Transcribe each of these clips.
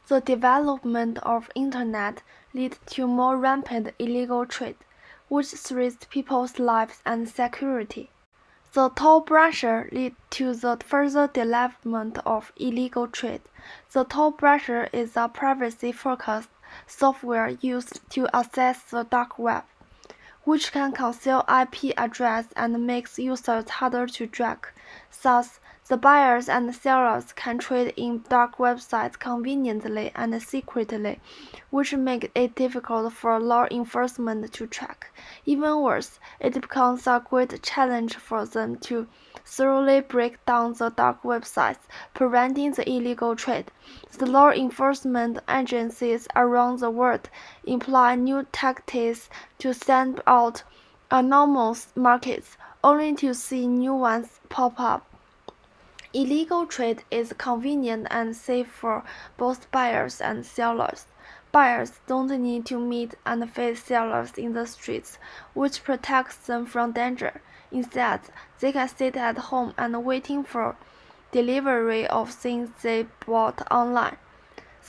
The development of Internet led to more rampant illegal trade, which threats people's lives and security. The toll brusher led to the further development of illegal trade. The toll brusher is a privacy-focused software used to access the dark web, which can conceal IP address and makes users harder to track. Thus, the buyers and sellers can trade in dark websites conveniently and secretly, which makes it difficult for law enforcement to track. Even worse, it becomes a great challenge for them to thoroughly break down the dark websites, preventing the illegal trade. The law enforcement agencies around the world employ new tactics to stamp out anomalous markets, only to see new ones pop up. Illegal trade is convenient and safe for both buyers and sellers. Buyers don't need to meet and face sellers in the streets, which protects them from danger. Instead, they can sit at home and waiting for delivery of things they bought online.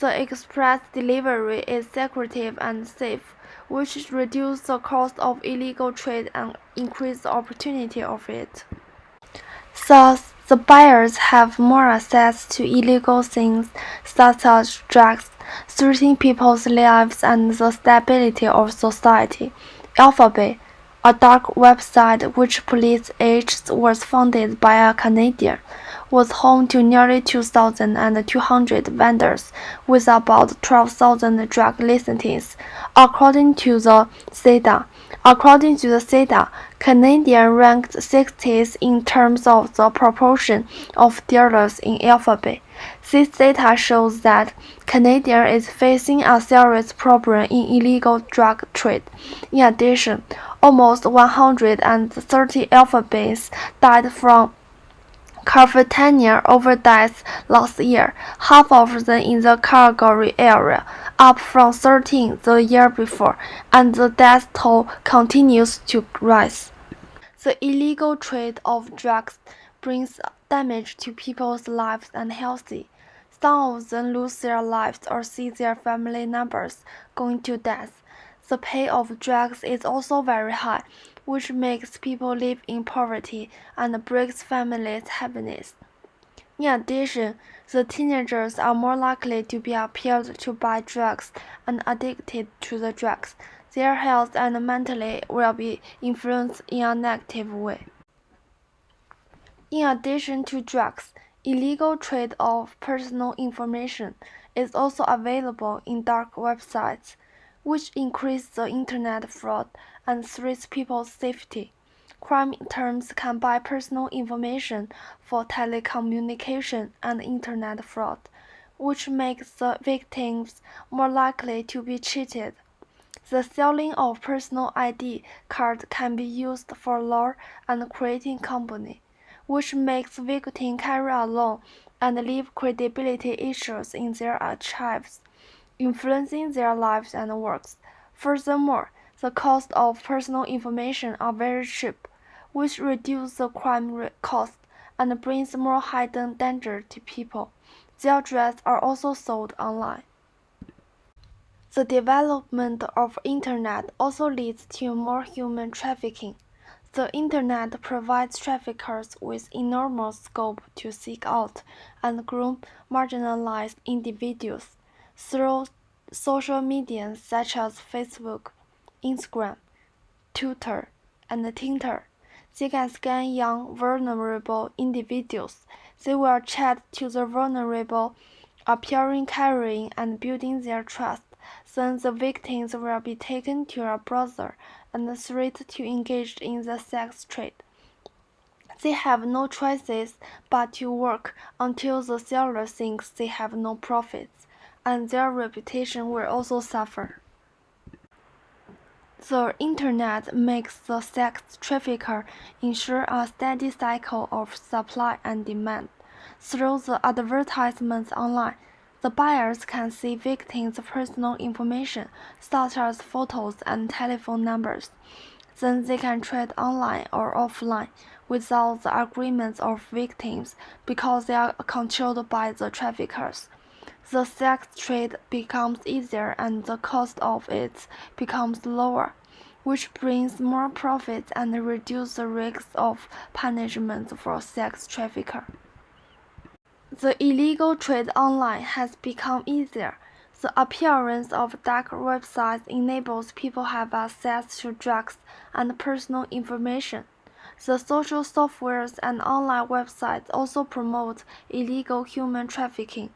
The express delivery is secretive and safe, which reduces the cost of illegal trade and increases the opportunity of it. Thus, the buyers have more access to illegal things such as drugs, threatening people's lives and the stability of society. Alphabet, a dark website which police agents was founded by a Canadian, was home to nearly 2,200 vendors with about 12,000 drug listings, according to the data. According to the data, Canadian ranked 60th in terms of the proportion of dealers in Alphabet. This data shows that Canada is facing a serious problem in illegal drug trade. In addition, almost 130 Alphabets died from California overdose last year, half of them in the Calgary area, up from 13 the year before, and the death toll continues to rise. The illegal trade of drugs brings damage to people's lives and health. Some of them lose their lives or see their family members going to death. The pay of drugs is also very high, which makes people live in poverty and breaks families' happiness. In addition, the teenagers are more likely to be appealed to buy drugs and addicted to the drugs. Their health and mentally will be influenced in a negative way. In addition to drugs, illegal trade of personal information is also available in dark websites, which increase the internet fraud and threats people's safety. Crime terms can buy personal information for telecommunication and internet fraud, which makes the victims more likely to be cheated. The selling of personal ID cards can be used for law and creating company, which makes victims carry a loan and leave credibility issues in their archives, influencing their lives and works. Furthermore, the cost of personal information are very cheap, which reduces the crime cost and brings more hidden danger to people. Their drugs are also sold online. The development of Internet also leads to more human trafficking. The Internet provides traffickers with enormous scope to seek out and groom marginalized individuals through social media such as Facebook, Instagram, Twitter, and Tinder. They can scan young, vulnerable individuals. They will chat to the vulnerable, appearing caring and building their trust. Then the victims will be taken to a brothel and threatened to engage in the sex trade. They have no choices but to work until the seller thinks they have no profits, and their reputation will also suffer. The Internet makes the sex trafficker ensure a steady cycle of supply and demand. Through the advertisements online, the buyers can see victims' personal information, such as photos and telephone numbers. Then they can trade online or offline without the agreements of victims because they are controlled by the traffickers. the sex trade becomes easier and the cost of it becomes lower, which brings more profits and reduces the risks of punishment for sex traffickers. The illegal trade online has become easier. The appearance of dark websites enables people to have access to drugs and personal information. The social softwares and online websites also promote illegal human trafficking.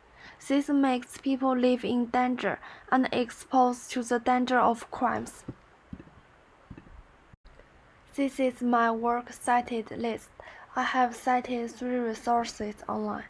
This makes people live in danger and exposed to the danger of crimes. This is my works cited list. I have cited 3 resources online.